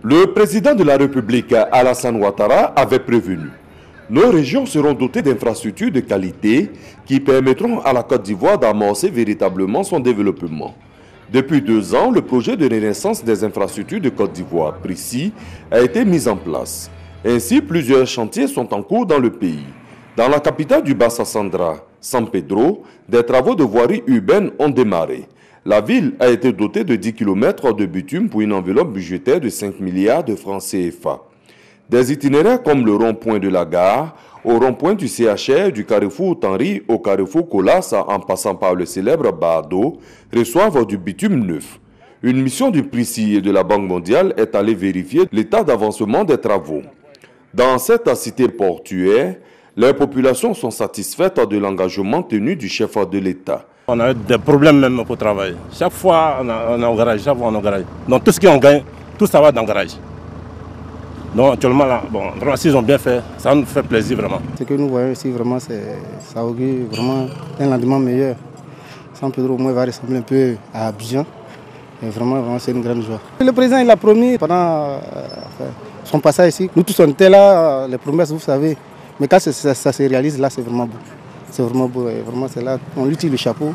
Le président de la République, Alassane Ouattara, avait prévenu. Nos régions seront dotées d'infrastructures de qualité qui permettront à la Côte d'Ivoire d'amorcer véritablement son développement. Depuis 2 ans, le projet de renaissance des infrastructures de Côte d'Ivoire, PRICI, a été mis en place. Ainsi, plusieurs chantiers sont en cours dans le pays. Dans la capitale du Bassa-Sandra, San Pedro, des travaux de voirie urbaine ont démarré. La ville a été dotée de 10 km de bitume pour une enveloppe budgétaire de 5 milliards de francs CFA. Des itinéraires comme le rond-point de la gare, au rond-point du CHR, du carrefour Tanri au carrefour Colas, en passant par le célèbre Bardo, reçoivent du bitume neuf. Une mission du PRICI et de la Banque mondiale est allée vérifier l'état d'avancement des travaux. Dans cette cité portuaire, les populations sont satisfaites de l'engagement tenu du chef de l'État. On a eu des problèmes même pour travailler. Chaque fois, on est au garage, chaque fois on est au garage. Donc tout ce qu'on gagne, tout ça va dans le garage. Donc actuellement, là, bon, vraiment, s'ils ont bien fait, ça nous fait plaisir vraiment. Ce que nous voyons ici, vraiment, ça augure vraiment un lendemain meilleur. San Pedro au moins va ressembler un peu à Abidjan. Et vraiment c'est une grande joie. Le président il a promis pendant son passage ici, nous tous on était là, les promesses vous savez. Mais quand ça se réalise là, c'est vraiment beau. C'est vraiment beau et vraiment c'est là qu'on lui tire le chapeau.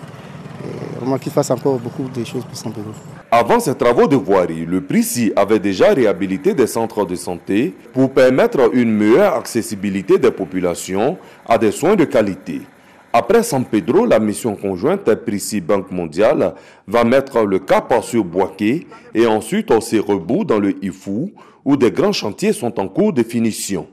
Et vraiment qu'il fasse encore beaucoup de choses pour San Pedro. Avant ces travaux de voirie, le PRICI avait déjà réhabilité des centres de santé pour permettre une meilleure accessibilité des populations à des soins de qualité. Après San Pedro, la mission conjointe PRICI-Banque mondiale va mettre le cap sur Boaké et ensuite au Sérebout dans le Ifou, où des grands chantiers sont en cours de finition.